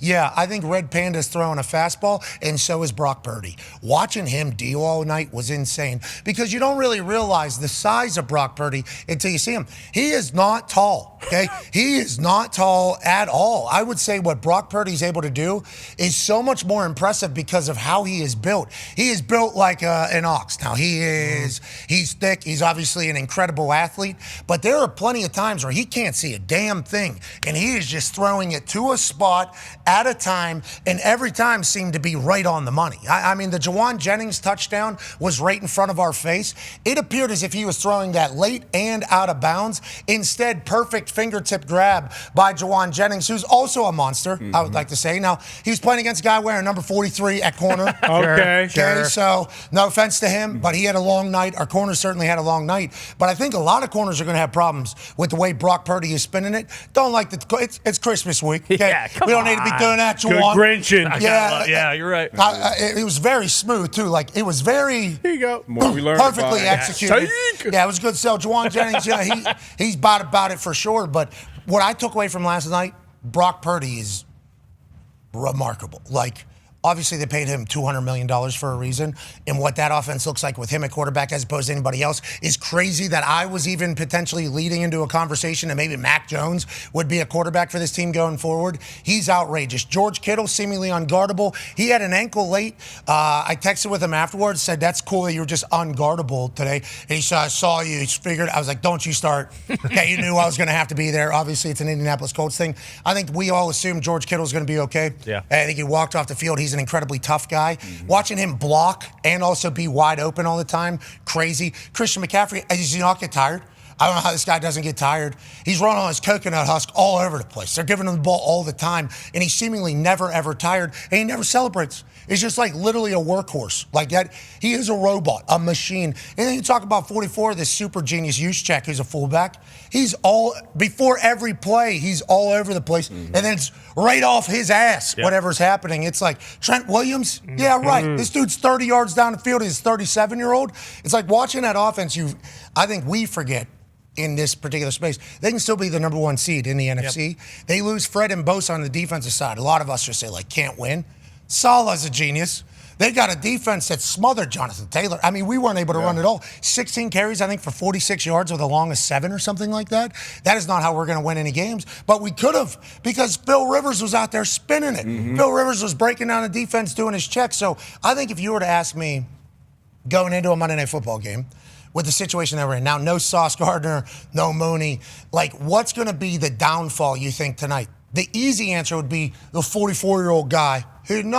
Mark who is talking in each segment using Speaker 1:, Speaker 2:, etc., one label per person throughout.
Speaker 1: Yeah, I think Red Panda's throwing a fastball, and so is Brock Purdy. Watching him deal all night was insane because you don't really realize the size of Brock Purdy until you see him. He is not tall, okay? He is not tall at all. I would say what Brock Purdy's able to do is so much more impressive because of how he is built. He is built like an ox. Now, he's thick. He's obviously an incredible athlete, but there are plenty of times where he can't see a damn thing, and he is just throwing it to a spot at a time, and every time seemed to be right on the money. I mean, the Jawan Jennings touchdown was right in front of our face. It appeared as if he was throwing that late and out of bounds. Instead, perfect fingertip grab by Jawan Jennings, who's also a monster, I would like to say. Now, he was playing against a guy wearing number 43 at corner.
Speaker 2: Okay,
Speaker 1: so no offense to him, but he had a long night. Our corner certainly had a long night. But I think a lot of corners are going to have problems with the way Brock Purdy is spinning it. Don't like it's Christmas week. Okay?
Speaker 3: Yeah,
Speaker 1: we don't need to be doing that,
Speaker 2: Good
Speaker 1: Jawan.
Speaker 2: Grinching.
Speaker 3: Yeah, you're right.
Speaker 1: It was very smooth, too. Like, it was very
Speaker 2: Here you go.
Speaker 4: More we learn
Speaker 1: perfectly
Speaker 4: about
Speaker 1: executed.
Speaker 2: Psych.
Speaker 1: Yeah, it was a good sell. Jawan Jennings, he's about it for sure. But what I took away from last night, Brock Purdy is remarkable. Like, obviously, they paid him $200 million for a reason. And what that offense looks like with him at quarterback as opposed to anybody else is crazy that I was even potentially leading into a conversation that maybe Mac Jones would be a quarterback for this team going forward. He's outrageous. George Kittle, seemingly unguardable. He had an ankle late. I texted with him afterwards, said, that's cool that you were just unguardable today. And he said, I saw you. He figured, I was like, don't you start. Okay, you knew I was going to have to be there. Obviously, it's an Indianapolis Colts thing. I think we all assumed George Kittle's going to be okay.
Speaker 3: Yeah.
Speaker 1: I think he walked off the field. He's an incredibly tough guy. Watching him block and also be wide open all the time, crazy. Christian McCaffrey, does he not get tired? I don't know how this guy doesn't get tired. He's running on his coconut husk all over the place. They're giving him the ball all the time, and he's seemingly never, ever tired, and he never celebrates. It's just like literally a workhorse. Like that, he is a robot, a machine. And then you talk about 44, this super genius Juszczyk, who's a fullback. He's before every play, he's all over the place, and then it's right off his ass, whatever's happening. It's like, Trent Williams? Yeah, right. This dude's 30 yards down the field. He's a 37-year-old. It's like watching that offense, I think we forget in this particular space. They can still be the number one seed in the NFC. They lose Fred and Bosa on the defensive side. A lot of us just say, like, can't win. Salah's a genius. They got a defense that smothered Jonathan Taylor. I mean, we weren't able to run at all. 16 carries, I think, for 46 yards with a long of 7 or something like that. That is not how we're going to win any games. But we could have because Phil Rivers was out there spinning it. Phil Rivers was breaking down the defense, doing his checks. So I think if you were to ask me going into a Monday Night Football game, with the situation that we're in now, no Sauce Gardner, no Mooney, like what's going to be the downfall you think tonight? The easy answer would be the 44-year-old guy who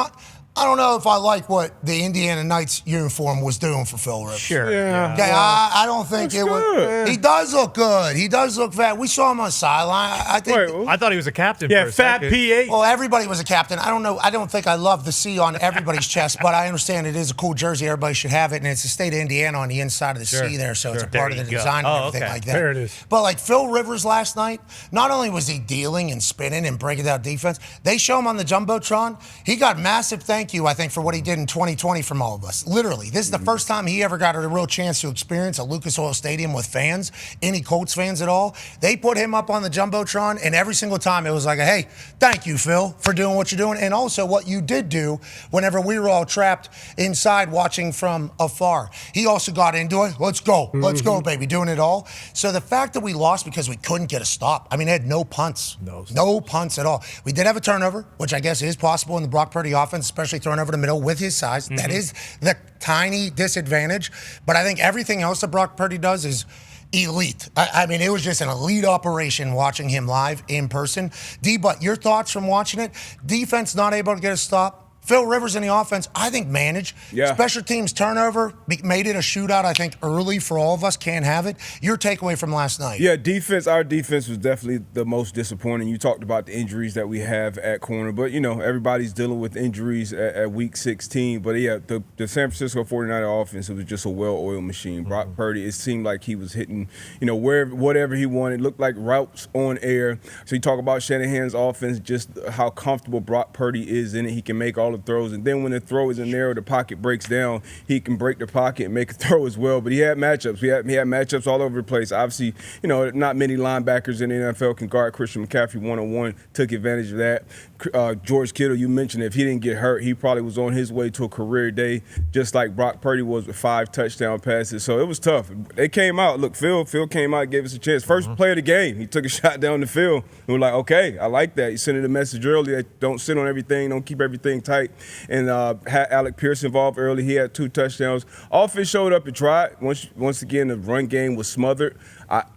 Speaker 1: I don't know if I like what the Indiana Knights uniform was doing for Phil Rivers.
Speaker 3: Sure.
Speaker 2: Yeah.
Speaker 1: Okay, I don't think it was.
Speaker 2: Good.
Speaker 1: He does look good. He does look fat. We saw him on the sideline. I think.
Speaker 2: Wait,
Speaker 3: I thought he was a captain
Speaker 2: yeah,
Speaker 3: for a
Speaker 2: fat
Speaker 3: second.
Speaker 2: P8.
Speaker 1: Well, everybody was a captain. I don't know. I don't think I love the C on everybody's chest, but I understand it is a cool jersey. Everybody should have it, and it's the state of Indiana on the inside of the C there, so it's a part of the
Speaker 3: There you go.
Speaker 1: design and
Speaker 3: Oh,
Speaker 1: everything
Speaker 3: okay.
Speaker 1: like that.
Speaker 2: There it is.
Speaker 1: But like Phil Rivers last night, not only was he dealing and spinning and breaking down defense, they show him on the Jumbotron. He got massive thank you, I think, for what he did in 2020 from all of us. Literally, this is the first time he ever got a real chance to experience a Lucas Oil Stadium with fans, any Colts fans at all. They put him up on the Jumbotron, and every single time it was like, hey, thank you, Phil, for doing what you're doing, and also what you did do whenever we were all trapped inside watching from afar. He also got into it. Let's go, baby, doing it all. So the fact that we lost because we couldn't get a stop, I mean, they had no punts. No punts at all. We did have a turnover, which I guess is possible in the Brock Purdy offense, especially throwing over the middle with his size. That is the tiny disadvantage. But I think everything else that Brock Purdy does is elite. I mean, it was just an elite operation watching him live in person. D, but your thoughts from watching it? Defense not able to get a stop. Phil Rivers in the offense, I think, managed.
Speaker 4: Yeah.
Speaker 1: Special teams turnover made it a shootout, I think, early for all of us. Can't have it. Your takeaway from last night?
Speaker 4: Yeah, our defense was definitely the most disappointing. You talked about the injuries that we have at corner, but, everybody's dealing with injuries at week 16. But, yeah, the San Francisco 49er offense, it was just a well-oiled machine. Brock Purdy, it seemed like he was hitting, whatever he wanted. It looked like routes on air. So you talk about Shanahan's offense, just how comfortable Brock Purdy is in it. He can make all all the throws. And then when the throw is in there, the pocket breaks down, he can break the pocket and make a throw as well. But he had matchups. He had matchups all over the place. Obviously, not many linebackers in the NFL can guard Christian McCaffrey one-on-one. Took advantage of that. George Kittle, you mentioned if he didn't get hurt, he probably was on his way to a career day, just like Brock Purdy was with 5 touchdown passes. So it was tough. They came out. Look, Phil came out, gave us a chance. First play of the game, he took a shot down the field. And we're like, okay, I like that. He sent it a message early that don't sit on everything, don't keep everything tight. And had Alec Pierce involved early. He had 2 touchdowns. Offense showed up and tried. Once again, the run game was smothered.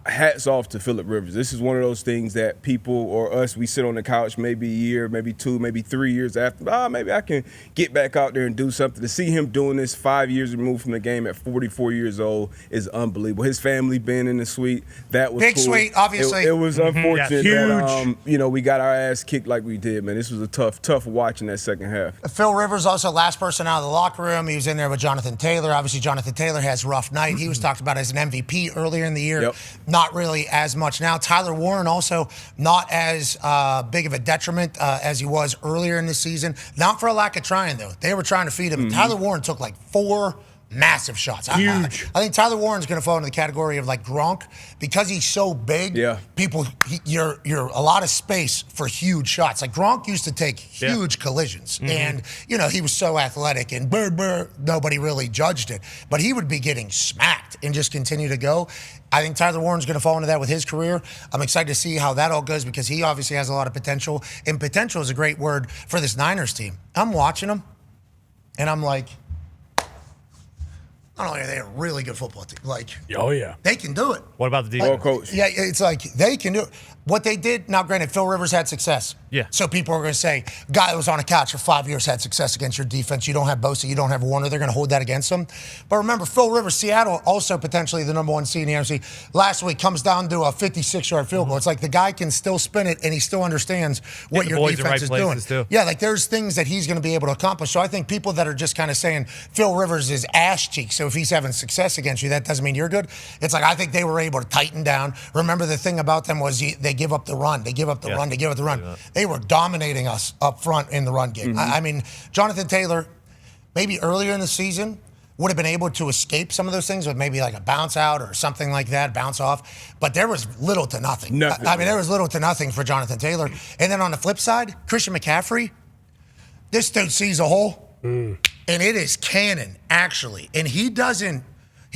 Speaker 4: Hats off to Phillip Rivers. This is one of those things that people or us, we sit on the couch maybe a year, maybe 2, maybe 3 years after. Maybe I can get back out there and do something. To see him doing this 5 years removed from the game at 44 years old is unbelievable. His family being in the suite, that was
Speaker 1: big
Speaker 4: cool.
Speaker 1: suite, obviously.
Speaker 4: It was unfortunate
Speaker 2: huge.
Speaker 4: that we got our ass kicked like we did, man. This was a tough watch in that second half.
Speaker 1: Phil Rivers also last person out of the locker room. He was in there with Jonathan Taylor. Obviously, Jonathan Taylor has a rough night. He was talked about as an MVP earlier in the year.
Speaker 4: Yep.
Speaker 1: Not really as much now. Tyler Warren also not as big of a detriment as he was earlier in the season. Not for a lack of trying, though. They were trying to feed him. Tyler Warren took like 4 massive shots.
Speaker 2: Huge.
Speaker 1: I think Tyler Warren's going to fall into the category of like Gronk because he's so big.
Speaker 4: Yeah.
Speaker 1: You're a lot of space for huge shots. Like Gronk used to take huge collisions, and he was so athletic and nobody really judged it. But he would be getting smacked and just continue to go. I think Tyler Warren's going to fall into that with his career. I'm excited to see how that all goes because he obviously has a lot of potential, and potential is a great word for this Niners team. I'm watching them, and I'm like, not only are they a really good football team, they can do it.
Speaker 2: What about the defense?
Speaker 4: Well, coach.
Speaker 1: Yeah, it's like they can do it. What they did, now granted, Phil Rivers had success.
Speaker 2: Yeah.
Speaker 1: So people are going to say, guy that was on a couch for 5 years had success against your defense. You don't have Bosa, you don't have Warner. They're going to hold that against them. But remember, Phil Rivers, Seattle, also potentially the number 1 seed in the NFC. Last week comes down to a 56-yard field goal. It's like the guy can still spin it, and he still understands what your defense is doing.
Speaker 2: Too.
Speaker 1: Yeah, like there's things that he's going to be able to accomplish. So I think people that are just kind of saying Phil Rivers is ass cheek, so if he's having success against you, that doesn't mean you're good. It's like I think they were able to tighten down. Remember, the thing about them was they give up the run. They give up the run. They give up the run. They were dominating us up front in the run game. I mean, Jonathan Taylor, maybe earlier in the season, would have been able to escape some of those things with maybe like a bounce out or something like that, bounce off. But there was little to nothing. I mean, there was little to nothing for Jonathan Taylor. And then on the flip side, Christian McCaffrey, this dude sees a hole, and it is cannon, actually. And he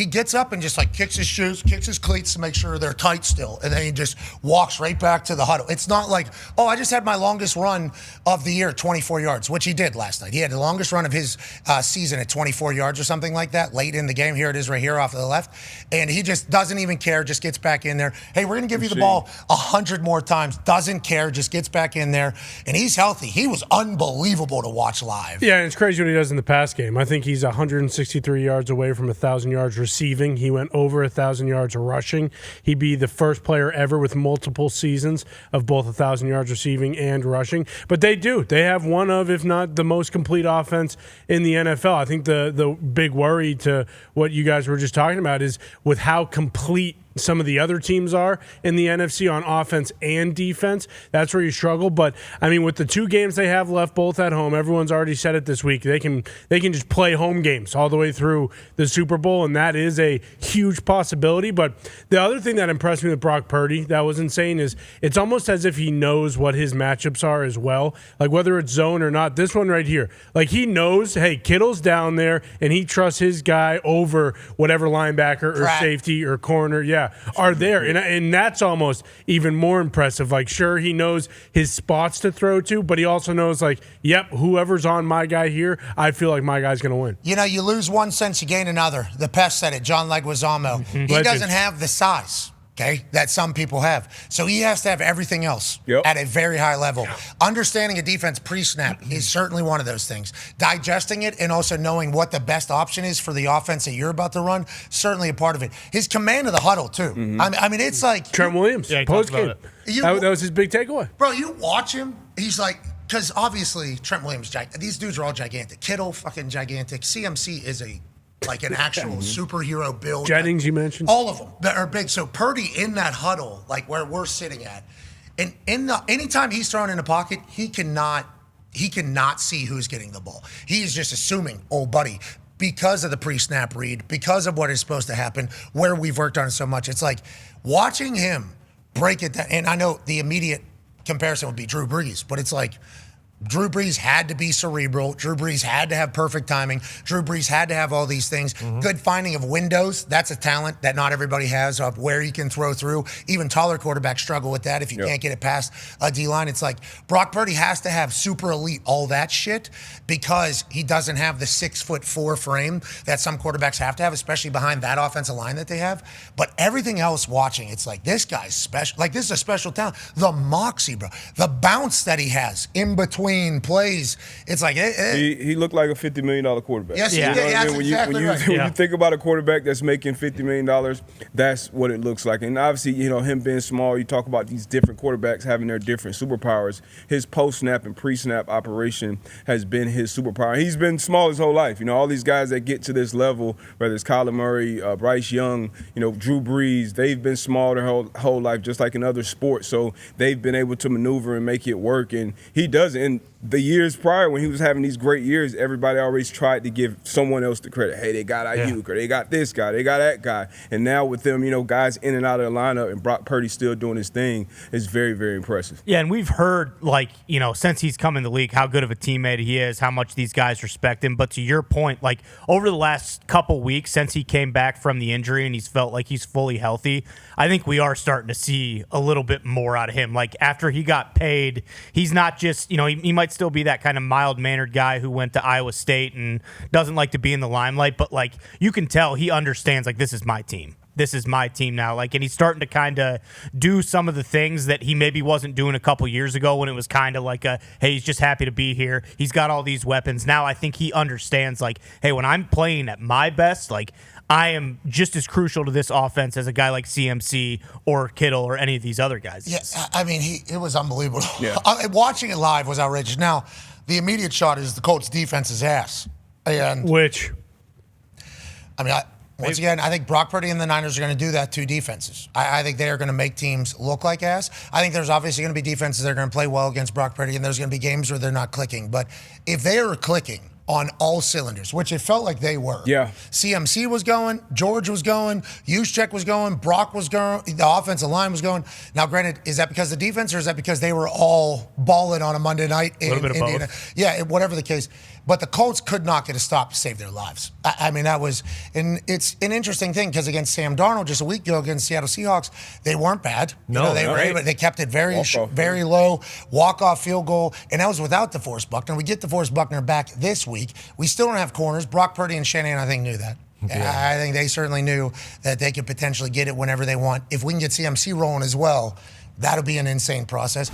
Speaker 1: gets up and just like kicks his shoes, kicks his cleats to make sure they're tight still. And then he just walks right back to the huddle. It's not like, I just had my longest run of the year, 24 yards, which he did last night. He had the longest run of his season at 24 yards or something like that late in the game. Here it is right here off to the left. And he just doesn't even care, just gets back in there. Hey, we're going to give you the ball 100 more times. Doesn't care, just gets back in there. And he's healthy. He was unbelievable to watch live.
Speaker 3: Yeah, and it's crazy what he does in the pass game. I think he's 163 yards away from 1,000 yards receiving. He went over 1,000 yards rushing. He'd be the first player ever with multiple seasons of both 1,000 yards receiving and rushing. But they do. They have one of, if not the most complete offense in the NFL. I think the big worry to what you guys were just talking about is with how complete some of the other teams are in the NFC on offense and defense. That's where you struggle. But I mean, with the 2 games they have left, both at home, everyone's already said it this week. They can just play home games all the way through the Super Bowl, and that is a huge possibility. But the other thing that impressed me with Brock Purdy that was insane is it's almost as if he knows what his matchups are as well. Like whether it's zone or not, this one right here, like he knows, hey, Kittle's down there, and he trusts his guy over whatever linebacker or safety or corner. Yeah. Are there. And that's almost even more impressive. Like, sure, he knows his spots to throw to, but he also knows, like, yep, whoever's on my guy here, I feel like my guy's going to win.
Speaker 1: You lose one sense, you gain another. The Pest said it, John Leguizamo. He doesn't have the size, that some people have. So he has to have everything else at a very high level. Understanding a defense pre-snap is certainly one of those things. Digesting it and also knowing what the best option is for the offense that you're about to run, certainly a part of it. His command of the huddle, too. I mean, it's like...
Speaker 3: Trent Williams, post-game. That was his big takeaway.
Speaker 1: Bro, you watch him, he's like... Because obviously, Trent Williams, these dudes are all gigantic. Kittle, fucking gigantic. CMC is like an actual superhero build.
Speaker 3: Jennings, you mentioned.
Speaker 1: All of them that are big. So Purdy in that huddle, like where we're sitting at, and anytime he's thrown in the pocket, he cannot he cannot see who's getting the ball. He is just assuming, oh, buddy, because of the pre-snap read, because of what is supposed to happen, where we've worked on it so much. It's like watching him break it down. And I know the immediate comparison would be Drew Brees, but it's like Drew Brees had to be cerebral. Drew Brees had to have perfect timing. Drew Brees had to have all these things. Good finding of windows. That's a talent that not everybody has of where he can throw through. Even taller quarterbacks struggle with that if you can't get it past a D-line. It's like Brock Purdy has to have super elite all that shit because he doesn't have the 6'4" frame that some quarterbacks have to have, especially behind that offensive line that they have. But everything else watching, it's like this guy's special. Like this is a special talent. The moxie, bro. The bounce that he has in between plays. It's like
Speaker 4: he looked like a $50 million quarterback.
Speaker 1: Yes,
Speaker 4: you know
Speaker 1: what I mean?
Speaker 4: When you think about a quarterback that's making $50 million, that's what it looks like. And obviously, him being small, you talk about these different quarterbacks having their different superpowers. His post-snap and pre-snap operation has been his superpower. He's been small his whole life. All these guys that get to this level, whether it's Kyler Murray, Bryce Young, Drew Brees, they've been small their whole life, just like in other sports. So they've been able to maneuver and make it work. And he does it. And the years prior, when he was having these great years, everybody always tried to give someone else the credit. Hey, they got Ayuk, or they got this guy, they got that guy. And now with them, guys in and out of the lineup, and Brock Purdy still doing his thing, is very, very impressive.
Speaker 2: Yeah, and we've heard, since he's come in the league, how good of a teammate he is, how much these guys respect him. But to your point, over the last couple weeks since he came back from the injury and he's felt like he's fully healthy, I think we are starting to see a little bit more out of him. After he got paid, he's not just, he might still be that kind of mild-mannered guy who went to Iowa State and doesn't like to be in the limelight, but you can tell he understands this is my team. This is my team now. And he's starting to kind of do some of the things that he maybe wasn't doing a couple years ago when it was kind of hey, he's just happy to be here. He's got all these weapons. Now I think he understands hey, when I'm playing at my best, I am just as crucial to this offense as a guy like CMC or Kittle or any of these other guys.
Speaker 1: Yeah, I mean, it was unbelievable.
Speaker 4: Yeah.
Speaker 1: Watching it live was outrageous. Now, the immediate shot is the Colts' defense's ass. And
Speaker 3: Which?
Speaker 1: I mean, once again, I think Brock Purdy and the Niners are going to do that to defenses. I think they are going to make teams look like ass. I think there's obviously going to be defenses that are going to play well against Brock Purdy, and there's going to be games where they're not clicking. But if they are clicking on all cylinders, which it felt like they were.
Speaker 4: Yeah.
Speaker 1: CMC was going, George was going, Juszczyk was going, Brock was going, the offensive line was going. Now, granted, is that because of the defense or is that because they were all balling on a Monday night in Indiana? Both. Yeah, whatever the case. But the Colts could not get a stop to save their lives. I mean, that was, and it's an interesting thing because against Sam Darnold just a week ago against Seattle Seahawks, they weren't bad. They kept it very low, walk-off field goal, and that was without DeForest Buckner. We get DeForest Buckner back this week. We still don't have corners. Brock Purdy and Shanahan, I think, knew that. Yeah. I think they certainly knew that they could potentially get it whenever they want. If we can get CMC rolling as well, that'll be an insane process.